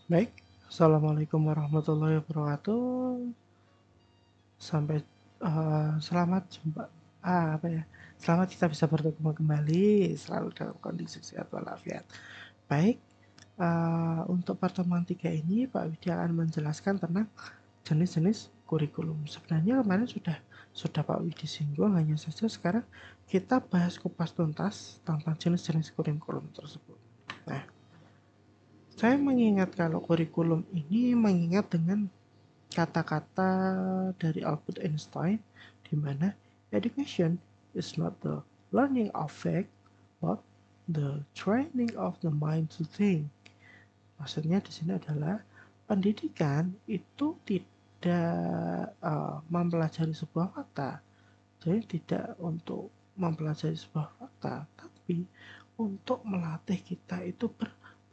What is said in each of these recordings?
Baik, Assalamualaikum warahmatullahi wabarakatuh. Sampai selamat jumpa. Apa ya? Selamat kita bisa bertemu kembali, selalu dalam kondisi sehat walafiat. Baik, untuk pertemuan 3 ini Pak Widi akan menjelaskan tentang jenis-jenis kurikulum. Sebenarnya kemarin sudah Pak Widi singgung, hanya saja sekarang kita bahas kupas tuntas tentang jenis-jenis kurikulum tersebut. Nah, saya mengingat kalau kurikulum ini mengingat dengan kata-kata dari Albert Einstein, di mana education is not the learning of fact, but the training of the mind to think. Maksudnya di sini adalah pendidikan itu tidak mempelajari sebuah fakta, jadi tidak untuk mempelajari sebuah fakta, tapi untuk melatih kita itu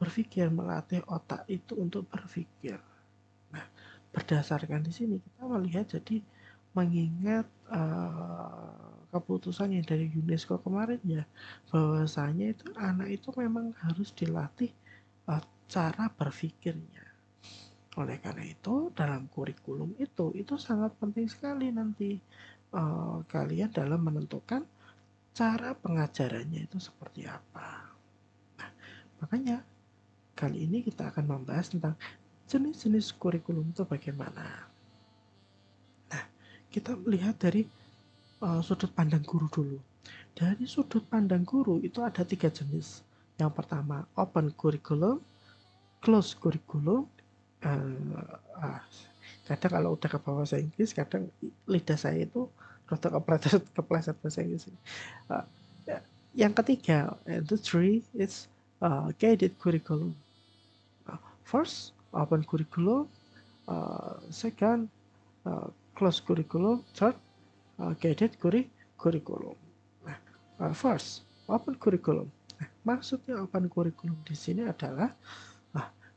berpikir, melatih otak itu untuk berpikir. Nah, berdasarkan di sini kita melihat jadi mengingat keputusan yang dari UNESCO kemarin ya, bahwasanya itu anak itu memang harus dilatih cara berpikirnya. Oleh karena itu dalam kurikulum itu sangat penting sekali nanti kalian dalam menentukan cara pengajarannya itu seperti apa. Nah, makanya kali ini kita akan membahas tentang jenis-jenis kurikulum itu bagaimana. Kita melihat dari sudut pandang guru dulu. Dari sudut pandang guru itu ada 3 jenis. Yang pertama open curriculum, closed curriculum. Uh, Kadang kalau udah ke bahasa Inggris, kadang lidah saya itu rada kepleset bahasa Inggris. Uh, yang ketiga, the three is guided curriculum. First, open curriculum. Second, closed curriculum. Third, guided curriculum. Nah, first, open curriculum. Nah, maksudnya open curriculum di sini adalah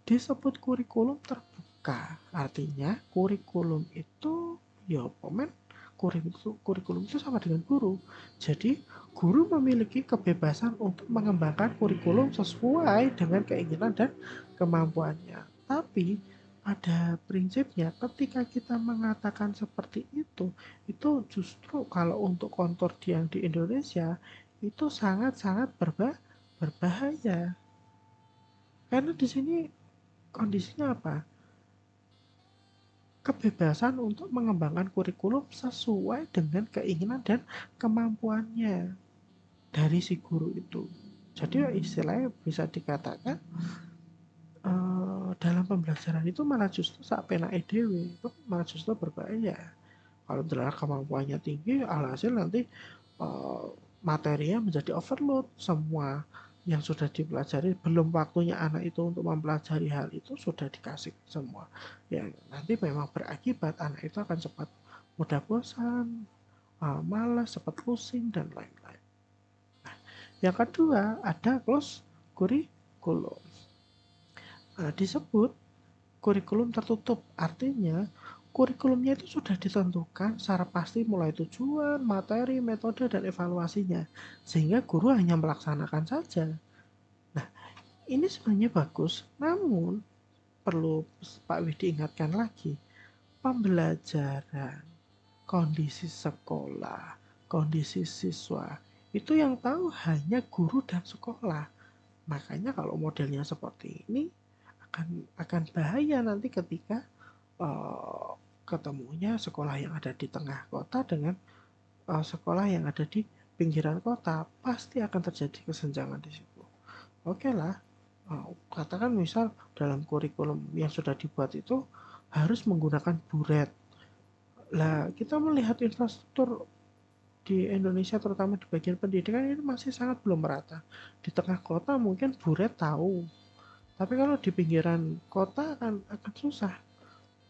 disebut kurikulum terbuka. Artinya kurikulum itu ya komen kurikulum itu sama dengan guru. Jadi guru memiliki kebebasan untuk mengembangkan kurikulum sesuai dengan keinginan dan kemampuannya. Tapi pada prinsipnya ketika kita mengatakan seperti itu justru kalau untuk kontor yang di Indonesia itu sangat-sangat berbahaya. Karena di sini kondisinya apa? Kebebasan untuk mengembangkan kurikulum sesuai dengan keinginan dan kemampuannya dari si guru itu. Jadi istilahnya bisa dikatakan dalam pembelajaran itu malah justru sak penake dhewe itu malah justru berbahaya. Kalau ternyata kemampuannya tinggi, alhasil nanti materinya menjadi overload. Semua yang sudah dipelajari, belum waktunya anak itu untuk mempelajari hal itu sudah dikasih semua. Ya nanti memang berakibat anak itu akan cepat mudah bosan, malas, cepat pusing dan lain-lain. Yang kedua ada close curriculum. Disebut kurikulum tertutup, artinya kurikulumnya itu sudah ditentukan secara pasti mulai tujuan, materi, metode, dan evaluasinya. Sehingga guru hanya melaksanakan saja. Nah, ini sebenarnya bagus, namun perlu Pak Widi ingatkan lagi, pembelajaran, kondisi sekolah, kondisi siswa, itu yang tahu hanya guru dan sekolah. Makanya kalau modelnya seperti ini akan bahaya nanti ketika ketemunya sekolah yang ada di tengah kota dengan sekolah yang ada di pinggiran kota, pasti akan terjadi kesenjangan di situ. Oke lah, katakan misal dalam kurikulum yang sudah dibuat itu harus menggunakan buret. Lah, kita melihat infrastruktur di Indonesia terutama di bagian pendidikan ini masih sangat belum merata. Di tengah kota mungkin buret tahu, tapi kalau di pinggiran kota akan susah.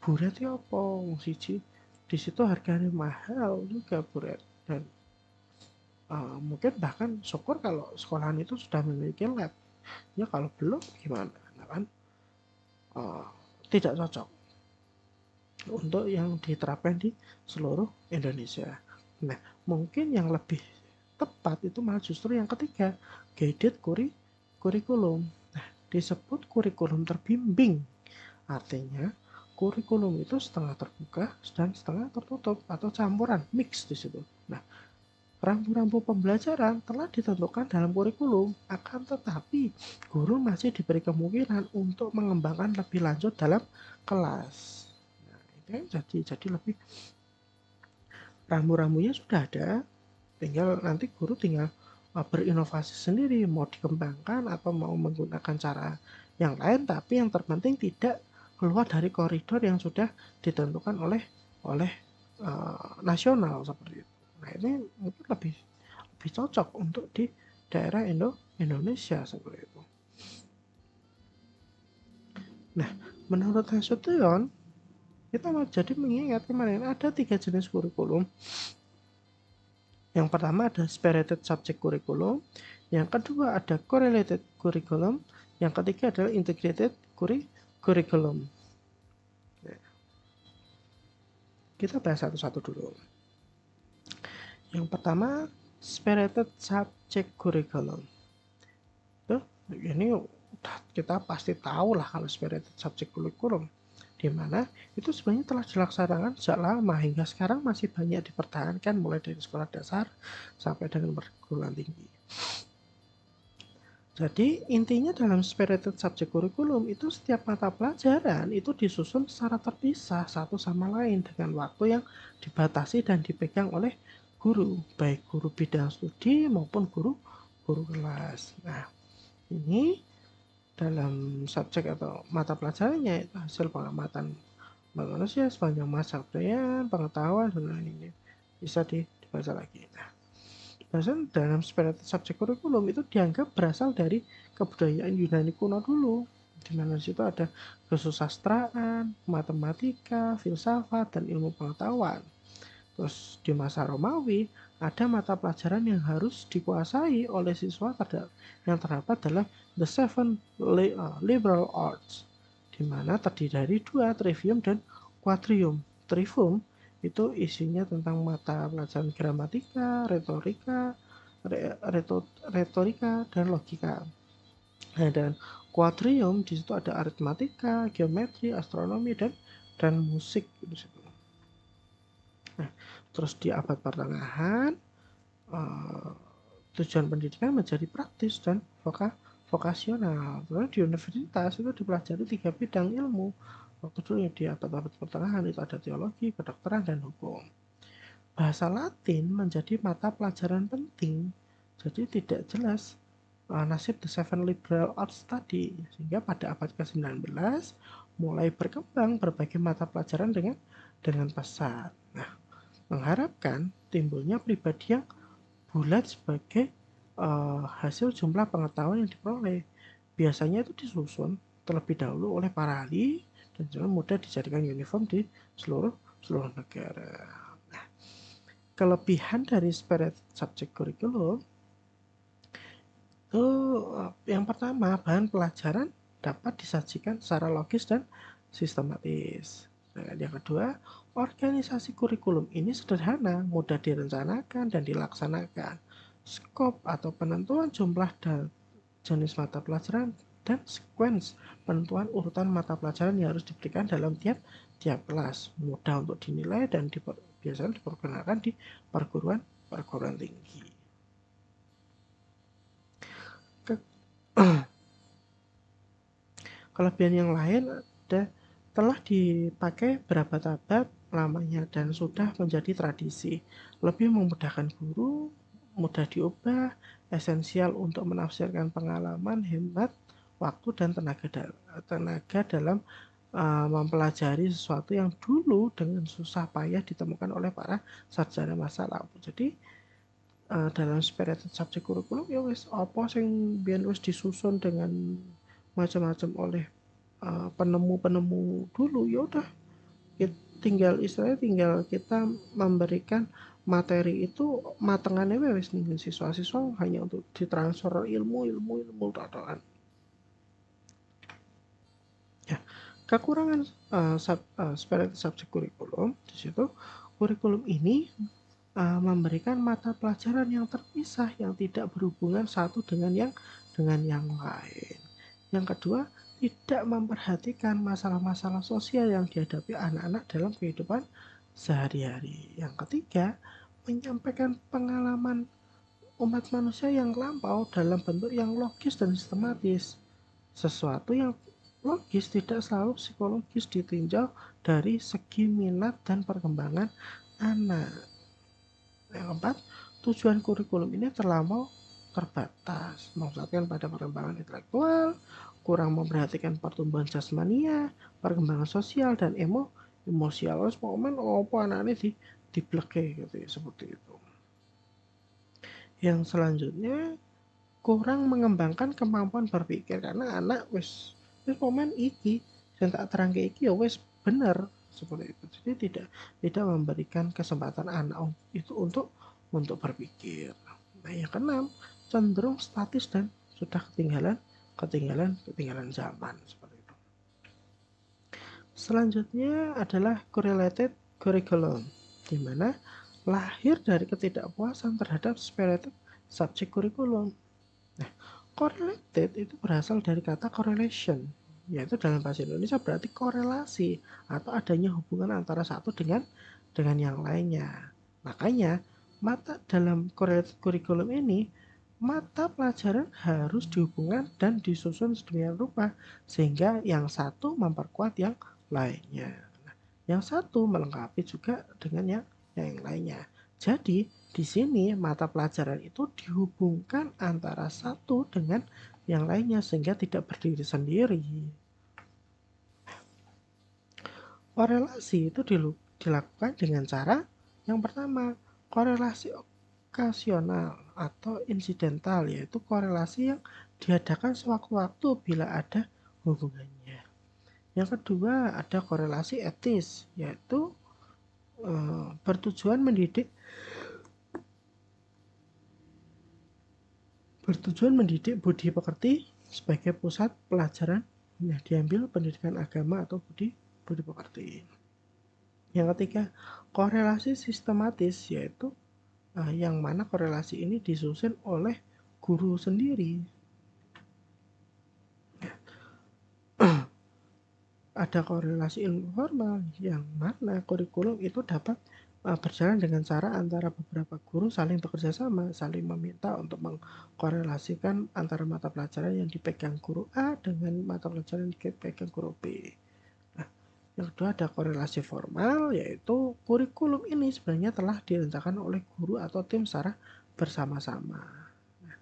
Buret ya apa wong siji di situ harganya mahal juga buret dan mungkin bahkan syukur kalau sekolahan itu sudah memiliki lab ya, kalau belum gimana, nah kan uh, tidak cocok untuk yang diterapkan di seluruh Indonesia. Nah mungkin yang lebih tepat itu malah justru yang ketiga, guided curriculum. Nah disebut kurikulum terbimbing. Artinya, kurikulum itu setengah terbuka dan setengah tertutup atau campuran, mix di situ. Nah, rambu-rambu pembelajaran telah ditentukan dalam kurikulum, akan tetapi guru masih diberi kemungkinan untuk mengembangkan lebih lanjut dalam kelas. Nah, itu jadi lebih rambu-rambunya sudah ada, tinggal nanti guru tinggal berinovasi sendiri, mau dikembangkan atau mau menggunakan cara yang lain, tapi yang terpenting tidak keluar dari koridor yang sudah ditentukan oleh nasional seperti itu. Nah, ini mungkin lebih cocok untuk di daerah Indonesia seperti itu. Nah, menurut Nasution, kita jadi mengingat kemarin ada 3 jenis kurikulum. Yang pertama ada spirited subject curriculum, yang kedua ada correlated curriculum, yang ketiga adalah integrated curriculum. Kita bahas satu-satu dulu. Yang pertama, spirited subject curriculum. Ini udah kita pasti tahu lah kalau spirited subject curriculum, di mana itu sebenarnya telah dilaksanakan sejak lama hingga sekarang masih banyak dipertahankan mulai dari sekolah dasar sampai dengan perguruan tinggi. Jadi intinya dalam spirited subject curriculum itu setiap mata pelajaran itu disusun secara terpisah satu sama lain dengan waktu yang dibatasi dan dipegang oleh guru, baik guru bidang studi maupun guru kelas. Nah, ini dalam subjek atau mata pelajarannya itu hasil pengamatan manusia sepanjang masa kebudayaan, pengetahuan dan lainnya, bisa dibaca lagi. Nah, dalam spirited subject curriculum itu dianggap berasal dari kebudayaan Yunani kuno dulu, di mana di situ ada kesusastraan, matematika, filsafat, dan ilmu pengetahuan. Terus di masa Romawi ada mata pelajaran yang harus dikuasai oleh siswa yang terdapat dalam The Seven Liberal Arts, di mana terdiri dari 2, trivium dan quadrium. Trivium itu isinya tentang mata pelajaran gramatika, retorika, dan logika. Nah, dan quadrium di situ ada aritmatika, geometri, astronomi, dan musik di situ. Nah, terus di abad pertengahan tujuan pendidikan menjadi praktis dan vokasional. Terus di universitas itu dipelajari 3 bidang ilmu. Waktu dulu di abad-abad pertengahan itu ada teologi, kedokteran, dan hukum. Bahasa Latin menjadi mata pelajaran penting, jadi tidak jelas nasib The Seven Liberal Arts tadi, sehingga pada abad ke-19 mulai berkembang berbagai mata pelajaran dengan pesat. Nah, mengharapkan timbulnya pribadi yang bulat sebagai hasil jumlah pengetahuan yang diperoleh. Biasanya itu disusun terlebih dahulu oleh para ahli dan jangan mudah dijadikan uniform di seluruh negara. Nah, kelebihan dari spirit subject curriculum itu yang pertama, bahan pelajaran dapat disajikan secara logis dan sistematis. Dan yang kedua, organisasi kurikulum ini sederhana, mudah direncanakan dan dilaksanakan. Skop atau penentuan jumlah dan jenis mata pelajaran dan sequence penentuan urutan mata pelajaran yang harus diberikan dalam tiap kelas, mudah untuk dinilai dan biasanya dipergunakan di perguruan tinggi. Kelebihan yang lain telah dipakai berabad-abad lamanya dan sudah menjadi tradisi, lebih memudahkan guru, mudah diubah, esensial untuk menafsirkan pengalaman, hemat waktu dan tenaga dalam mempelajari sesuatu yang dulu dengan susah payah ditemukan oleh para sarjana masa lalu. Jadi dalam spirited subject curriculum ya wis apa sing biyen wis disusun dengan macam-macam oleh penemu-penemu dulu, ya udah tinggal kita memberikan materi itu matengannya wis nih siswa-siswa hanya untuk ditransfer ilmu totalan. Ya, kekurangan spirited subject curriculum di situ, kurikulum ini memberikan mata pelajaran yang terpisah yang tidak berhubungan satu dengan yang lain. Yang kedua, tidak memperhatikan masalah-masalah sosial yang dihadapi anak-anak dalam kehidupan sehari-hari. Yang ketiga, menyampaikan pengalaman umat manusia yang lampau dalam bentuk yang logis dan sistematis. Sesuatu yang logis tidak selalu psikologis ditinjau dari segi minat dan perkembangan anak. Yang keempat, tujuan kurikulum ini terlampau terbatas, memusatkan pada perkembangan intelektual, kurang memperhatikan pertumbuhan jasmania, perkembangan sosial dan emosial. Pokoknya apa anak ini dibleke gitu ya, seperti itu. Yang selanjutnya, kurang mengembangkan kemampuan berpikir karena anak wis komen iki dan tak terang iki ya wis bener seperti itu. Jadi tidak memberikan kesempatan anak itu untuk berpikir. Nah, yang keenam, cenderung statis dan sudah ketinggalan zaman seperti itu. Selanjutnya adalah correlated curriculum, di mana lahir dari ketidakpuasan terhadap spirited subjek kurikulum. Nah, correlated itu berasal dari kata correlation, yaitu dalam bahasa Indonesia berarti korelasi atau adanya hubungan antara satu dengan yang lainnya. Makanya mata dalam correlated curriculum ini, mata pelajaran harus dihubungkan dan disusun sedemikian rupa sehingga yang satu memperkuat yang lainnya. Nah, yang satu melengkapi juga dengan yang lainnya. Jadi di sini mata pelajaran itu dihubungkan antara satu dengan yang lainnya sehingga tidak berdiri sendiri. Korelasi itu dilakukan dengan cara yang pertama, korelasi okasional atau insidental, yaitu korelasi yang diadakan sewaktu-waktu bila ada hubungannya. Yang kedua, ada korelasi etis, yaitu bertujuan mendidik budi pekerti sebagai pusat pelajaran yang diambil pendidikan agama atau budi pekerti. Yang ketiga, korelasi sistematis, yaitu yang mana korelasi ini disusun oleh guru sendiri. Ada korelasi informal yang mana kurikulum itu dapat berjalan dengan cara antara beberapa guru saling bekerja sama, saling meminta untuk mengkorelasikan antara mata pelajaran yang dipegang guru A dengan mata pelajaran yang dipegang guru B. Nah, yang kedua ada korelasi formal, yaitu kurikulum ini sebenarnya telah direncanakan oleh guru atau tim secara bersama-sama. Nah,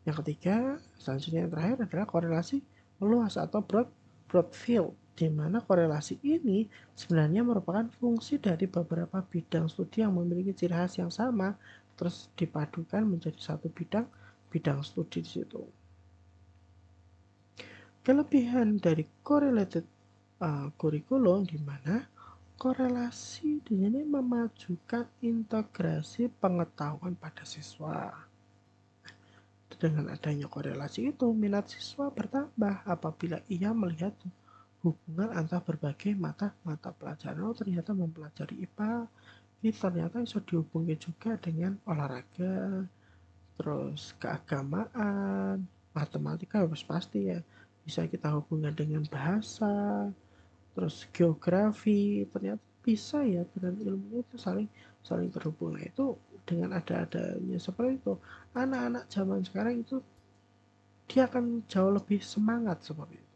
yang ketiga, selanjutnya yang terakhir adalah korelasi luas atau broad field, di mana korelasi ini sebenarnya merupakan fungsi dari beberapa bidang studi yang memiliki ciri khas yang sama, terus dipadukan menjadi satu bidang studi di situ. Kelebihan dari correlated kurikulum di mana korelasi di sini memajukan integrasi pengetahuan pada siswa. Dengan adanya korelasi itu, minat siswa bertambah apabila ia melihat hubungan antara berbagai mata pelajaran. Ternyata mempelajari IPA ini ternyata bisa dihubungi juga dengan olahraga, terus keagamaan, matematika harus pasti ya bisa kita hubungkan dengan bahasa, terus geografi, ternyata bisa ya, dan ilmu itu saling terhubung. Nah, itu dengan adanya seperti itu, anak-anak zaman sekarang itu dia akan jauh lebih semangat seperti itu.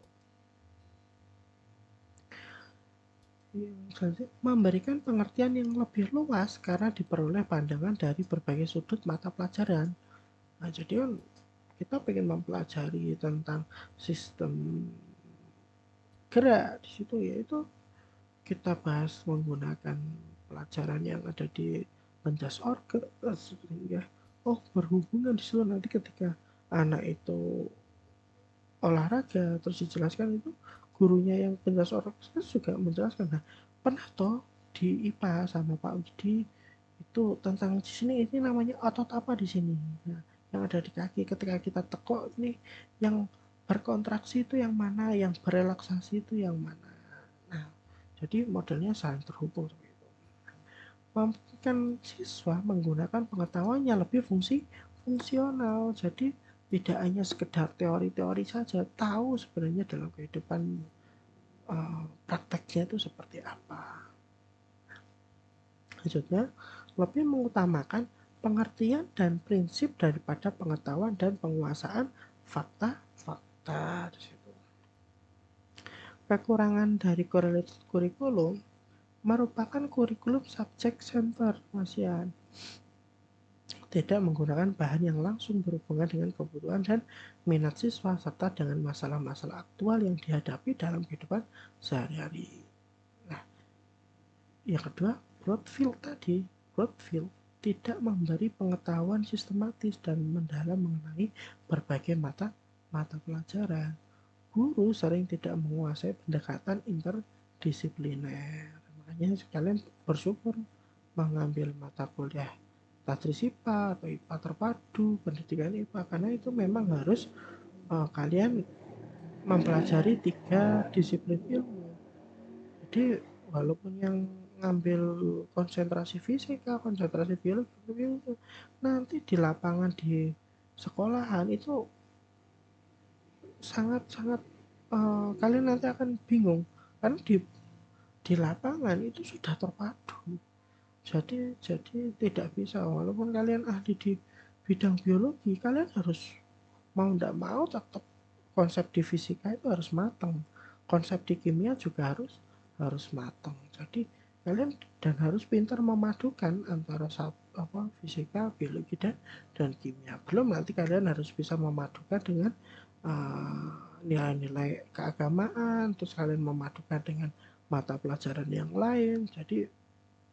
Memberikan pengertian yang lebih luas karena diperoleh pandangan dari berbagai sudut mata pelajaran. Nah, jadi kan kita ingin mempelajari tentang sistem gerak di situ, yaitu kita bahas menggunakan pelajaran yang ada di penjas organ, sehingga berhubungan di situ nanti ketika anak itu olahraga terus dijelaskan itu gurunya yang penjas organ juga menjelaskan. Nah, pernah toh di IPA sama Pak Widi itu tentang di sini ini namanya otot apa di sini. Nah, yang ada di kaki ketika kita tekuk ini yang berkontraksi itu yang mana, yang berelaksasi itu yang mana. Nah, jadi modelnya saling terhubung seperti itu. Memungkinkan siswa menggunakan pengetahuannya lebih fungsional. Jadi tidak hanya sekedar teori-teori saja, tahu sebenarnya dalam kehidupan prakteknya itu seperti apa. Selanjutnya, lebih mengutamakan pengertian dan prinsip daripada pengetahuan dan penguasaan fakta-fakta. Kekurangan dari correlated curriculum merupakan kurikulum subject center, Mas Yan. Tidak menggunakan bahan yang langsung berhubungan dengan kebutuhan dan minat siswa serta dengan masalah-masalah aktual yang dihadapi dalam kehidupan sehari-hari. Nah, yang kedua, Broadfield tadi. Broadfield tidak memberi pengetahuan sistematis dan mendalam mengenai berbagai mata pelajaran. Guru sering tidak menguasai pendekatan interdisipliner. Makanya kalian bersyukur mengambil mata kuliah Tadris IPA atau IPA terpadu, pendidikan IPA, karena itu memang harus kalian mempelajari 3 disiplin ilmu. Jadi walaupun yang ngambil konsentrasi fisika, konsentrasi biologi, nanti di lapangan di sekolahan itu sangat-sangat kalian nanti akan bingung karena di lapangan itu sudah terpadu. Jadi tidak bisa, walaupun kalian ahli di bidang biologi, kalian harus mau tidak mau tetap konsep di fisika itu harus matang, konsep di kimia juga harus matang. Jadi kalian dan harus pintar memadukan antara fisika, biologi dan kimia. Belum nanti kalian harus bisa memadukan dengan nilai-nilai keagamaan, terus kalian memadukan dengan mata pelajaran yang lain. Jadi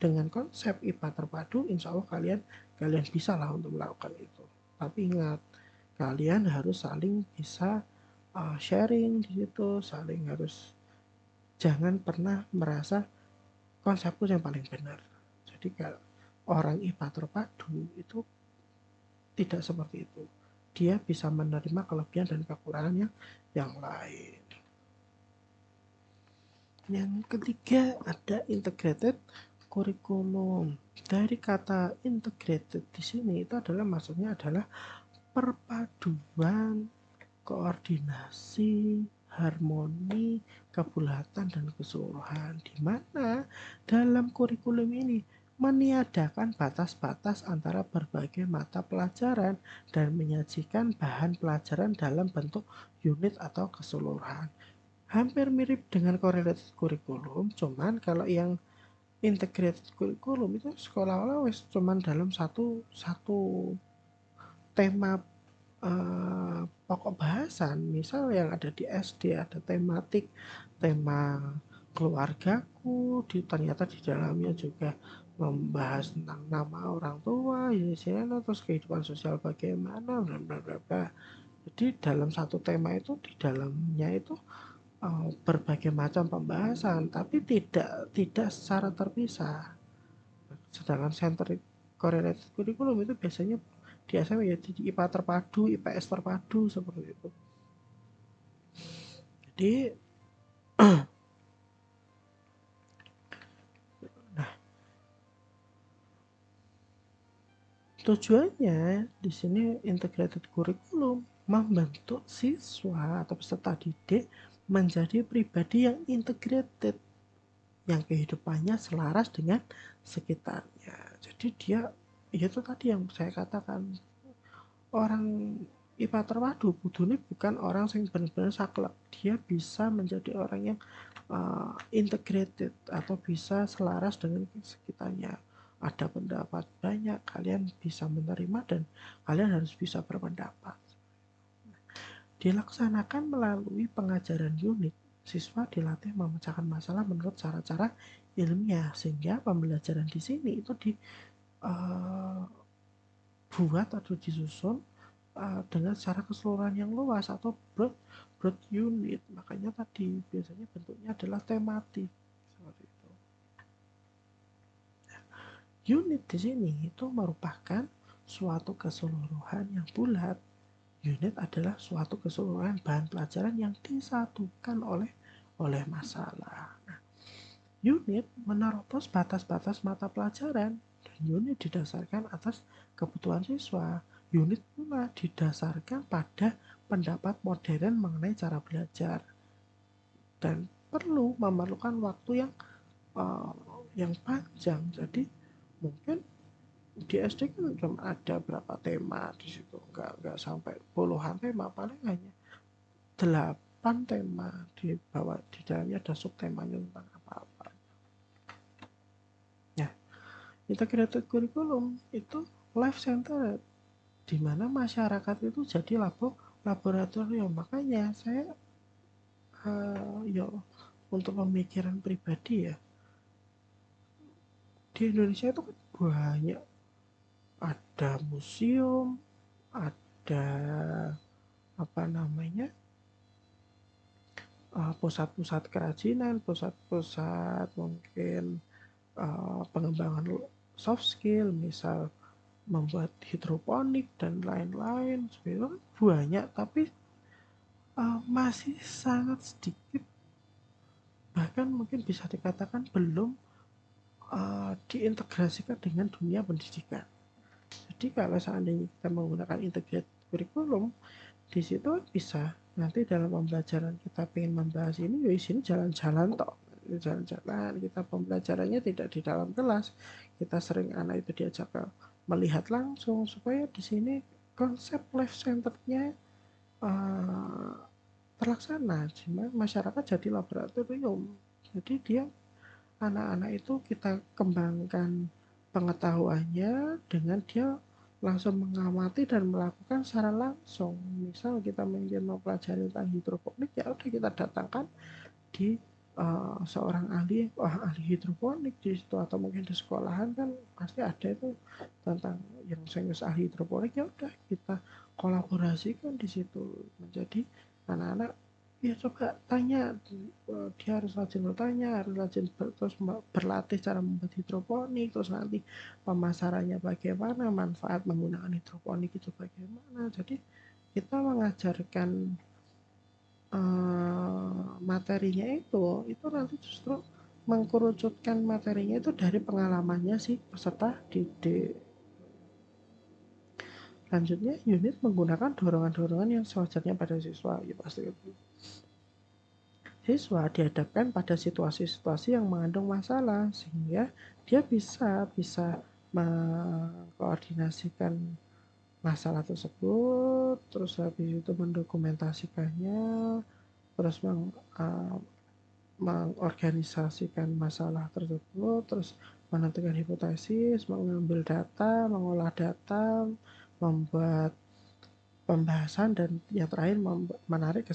dengan konsep IPA terpadu, insya Allah kalian bisa lah untuk melakukan itu. Tapi ingat, kalian harus saling bisa sharing di situ, saling harus jangan pernah merasa konsepku yang paling benar. Jadi kalau orang IPA terpadu itu tidak seperti itu. Dia bisa menerima kelebihan dan kekurangan yang lain. Yang ketiga ada integrated kurikulum. Dari kata integrated di sini itu adalah maksudnya adalah perpaduan, koordinasi, harmoni, kebulatan dan keseluruhan, di mana dalam kurikulum ini meniadakan batas-batas antara berbagai mata pelajaran dan menyajikan bahan pelajaran dalam bentuk unit atau keseluruhan. Hampir mirip dengan correlated curriculum, cuman kalau yang integrated curriculum itu sekolah-olah wis cuman dalam satu tema pokok bahasan. Misal yang ada di SD ada tema keluargaku, ternyata di dalamnya juga membahas tentang nama orang tua, terus kehidupan sosial bagaimana, bla bla bla bla. Jadi dalam satu tema itu di dalamnya itu berbagai macam pembahasan, tapi tidak secara terpisah. Sedangkan center correlated curriculum itu biasanya di SMA ya di IPA terpadu, IPS terpadu seperti itu. Jadi nah, tujuannya di sini integrated curriculum membentuk siswa atau peserta didik menjadi pribadi yang integrated, yang kehidupannya selaras dengan sekitarnya. Jadi dia itu tadi yang saya katakan, orang IPA terpadu kudune bukan orang yang benar-benar saklek, dia bisa menjadi orang yang integrated atau bisa selaras dengan sekitarnya. Ada pendapat banyak, kalian bisa menerima dan kalian harus bisa berpendapat. Dilaksanakan melalui pengajaran unit, siswa dilatih memecahkan masalah menurut cara-cara ilmiah, sehingga pembelajaran di sini itu dibuat atau disusun dengan secara keseluruhan yang luas atau broad unit. Makanya tadi biasanya bentuknya adalah tematik seperti itu. Unit di sini itu merupakan suatu keseluruhan yang bulat. Unit adalah suatu keseluruhan bahan pelajaran yang disatukan oleh masalah. Nah, unit menerobos batas-batas mata pelajaran dan unit didasarkan atas kebutuhan siswa. unit pula didasarkan pada pendapat modern mengenai cara belajar dan memerlukan waktu uh, yang panjang. Jadi mungkin di SD kan cuma ada berapa tema di situ, nggak sampai puluhan tema, paling hanya 8 tema di bawah, di dalamnya ada subtemanya tentang apa-apa. Nah, integrated curriculum itu life center, di mana masyarakat itu jadi laboratorium. Makanya saya untuk pemikiran pribadi ya, di Indonesia itu kan banyak, ada museum, ada apa namanya, pusat-pusat kerajinan, pusat-pusat mungkin pengembangan soft skill, misal membuat hidroponik dan lain-lain. Sebenarnya banyak, tapi masih sangat sedikit, bahkan mungkin bisa dikatakan belum diintegrasikan dengan dunia pendidikan. Jadi kalau seandainya kita menggunakan integrated curriculum, di situ bisa nanti dalam pembelajaran kita pengen membahas ini, ya sini jalan-jalan toh, jalan-jalan, kita pembelajarannya tidak di dalam kelas, kita sering anak itu diajak ke melihat langsung, supaya di sini konsep life centerednya terlaksana. Masyarakat jadi laboratorium, jadi dia, anak-anak itu kita kembangkan pengetahuannya dengan dia langsung mengamati dan melakukan secara langsung. Misal kita ingin mempelajari tentang hidroponik, ya udah kita datangkan di seorang ahli hidroponik di situ, atau mungkin di sekolahan kan pasti ada itu tentang yang serius ahli hidroponik, ya udah kita kolaborasikan di situ. Menjadi anak-anak ya coba tanya, dia harus rajin bertanya, harus rajin terus berlatih cara membuat hidroponik, terus nanti pemasarannya bagaimana, manfaat menggunakan hidroponik itu bagaimana. Jadi kita mengajarkan materinya itu nanti justru mengkerucutkan materinya itu dari pengalamannya si peserta didik. Selanjutnya, unit menggunakan dorongan-dorongan yang sewajarnya pada siswa. Ya pasti itu. Siswa dihadapkan pada situasi-situasi yang mengandung masalah, sehingga dia bisa mengkoordinasikan masalah tersebut, terus habis itu mendokumentasikannya, terus mengorganisasikan masalah tersebut, terus menentukan hipotesis, mengambil data, mengolah data, membuat pembahasan, dan yang terakhir menarik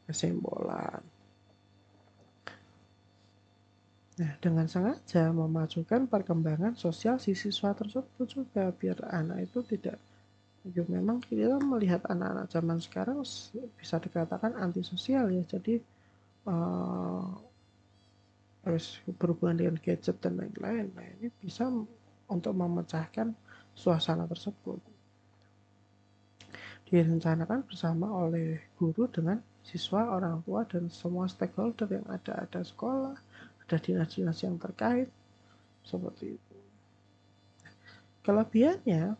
kesimpulan. Nah, dengan sengaja memajukan perkembangan sosial si siswa tersebut juga, biar anak itu tidak, ya memang kita melihat anak-anak zaman sekarang bisa dikatakan antisosial ya, jadi harus berhubungan dengan gadget dan lain-lain. Nah, ini bisa untuk memecahkan suasana tersebut. Direncanakan bersama oleh guru dengan siswa, orang tua, dan semua stakeholder yang ada sekolah, ada dinas-dinas yang terkait, seperti itu. Kelebihannya,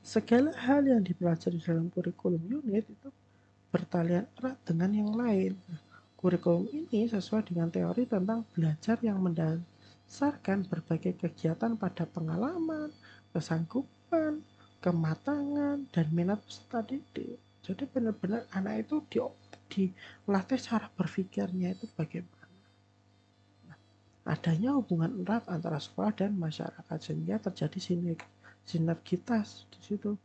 segala hal yang dipelajari dalam kurikulum unit itu bertalian erat dengan yang lain. Kurikulum ini sesuai dengan teori tentang belajar yang mendasarkan berbagai kegiatan pada pengalaman, kesanggupan, kematangan, dan minat peserta didik. Jadi benar-benar anak itu dilatih cara berpikirnya itu bagaimana. Adanya hubungan erat antara sekolah dan masyarakat, sehingga terjadi sinergitas di situ,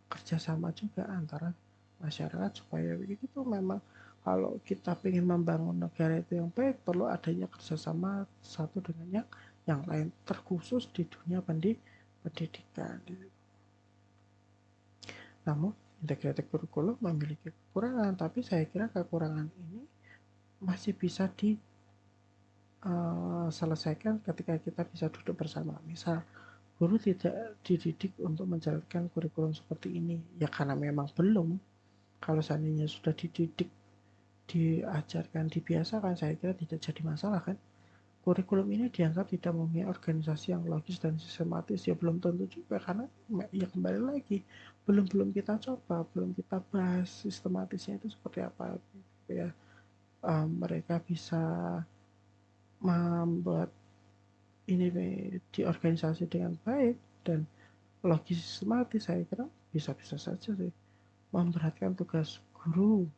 kerjasama juga antara masyarakat, supaya begitu. Memang kalau kita ingin membangun negara itu yang baik, perlu adanya kerjasama satu dengan yang lain, terkhusus di dunia pendidikan. Namun integrated curriculum memiliki kekurangan, tapi saya kira kekurangan ini masih bisa diselesaikan ketika kita bisa duduk bersama. Misal guru tidak dididik untuk menjalankan kurikulum seperti ini, ya karena memang belum. Kalau seandainya sudah dididik, diajarkan, dibiasakan, saya kira tidak jadi masalah kan. kurikulum ini dianggap tidak mempunyai organisasi yang logis dan sistematis, ya belum tentu juga, karena ya kembali lagi belum kita coba, belum kita bahas sistematisnya itu seperti apa gitu ya. Mereka bisa membuat ini di organisasi dengan baik dan logis sistematis, saya kira bisa-bisa saja sih. Memberatkan tugas guru,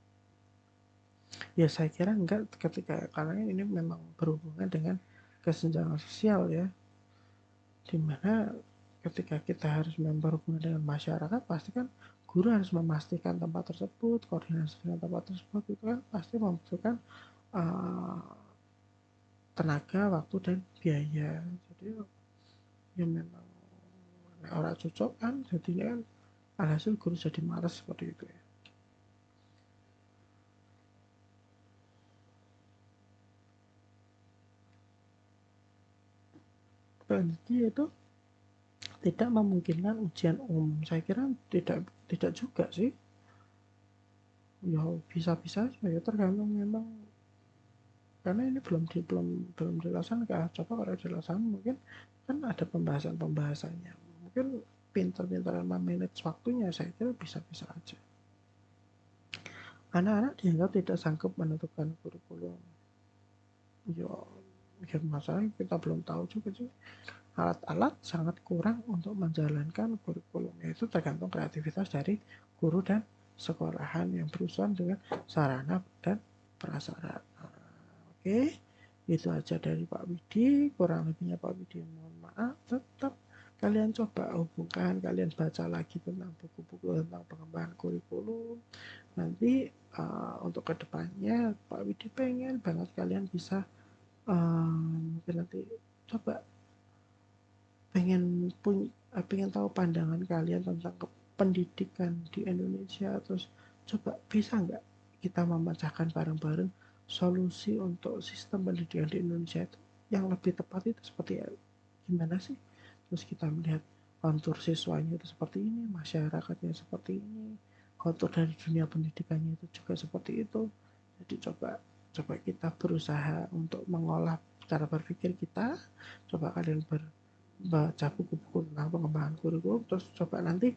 ya saya kira enggak, ketika karena ini memang berhubungan dengan kesenjangan sosial ya, dimana ketika kita harus berhubungan dengan masyarakat, pasti kan guru harus memastikan tempat tersebut, koordinasi dengan tempat tersebut, itu kan pasti membutuhkan uh, tenaga, waktu, dan biaya. Jadi ya memang orang cocok kan, jadinya kan alhasil guru jadi malas seperti itu ya. Jadi itu tidak memungkinkan ujian umum, saya kira tidak juga sih, ya bisa-bisa ya, tergantung memang, karena ini belum dilaksanakan. Coba kalau dilaksanakan mungkin kan ada pembahasannya, mungkin pintar-pintaran memanage waktunya, saya kira bisa-bisa aja. Anak-anak dianggap tidak sanggup menentukan kurikulum, ya, ya masalah kita belum tahu juga sih, alat-alat sangat kurang untuk menjalankan kurikulum, itu tergantung kreativitas dari guru dan sekolahan yang berusaha dengan sarana dan prasarana. Oke, itu aja dari Pak Widi, kurang lebihnya Pak Widi mohon maaf. Tetap kalian coba hubungkan, kalian baca lagi tentang buku-buku tentang pengembangan kurikulum. Nanti untuk kedepannya Pak Widi pengen banget kalian bisa mungkin nanti coba pengen tahu pandangan kalian tentang pendidikan di Indonesia, terus coba bisa nggak kita memecahkan bareng-bareng solusi untuk sistem pendidikan di Indonesia itu yang lebih tepat itu seperti gimana sih, terus kita melihat kontur siswanya itu seperti ini, masyarakatnya seperti ini, kontur dari dunia pendidikannya itu juga seperti itu. Jadi coba kita berusaha untuk mengolah cara berpikir kita, coba kalian baca buku-buku tentang pengembangan kurikulum, terus coba nanti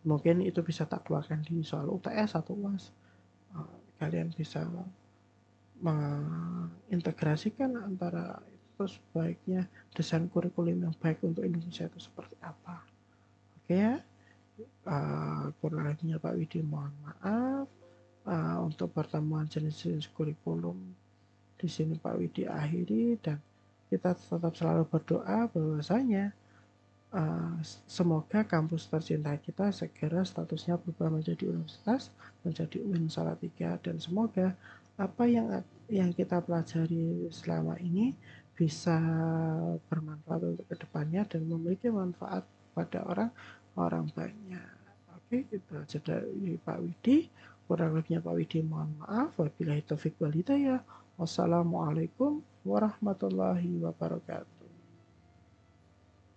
mungkin itu bisa tak keluarkan di soal UTS atau UAS. Kalian bisa mengintegrasikan antara itu, terus baiknya desain kurikulum yang baik untuk Indonesia itu seperti apa. Oke ya, kurang lebihnya Pak Widi mohon maaf. Untuk pertemuan jenis-jenis kurikulum di sini Pak Widi akhiri, dan kita tetap selalu berdoa bahwasanya semoga kampus tercinta kita segera statusnya berubah menjadi universitas, menjadi UIN Salatiga, dan semoga apa yang kita pelajari selama ini bisa bermanfaat untuk kedepannya dan memiliki manfaat pada orang banyak. Oke, itu aja dari Pak Widi. Kurang lebihnya Pak Widi mohon maaf. Wabillahi taufiq wal hidayah. Wassalamualaikum warahmatullahi wabarakatuh.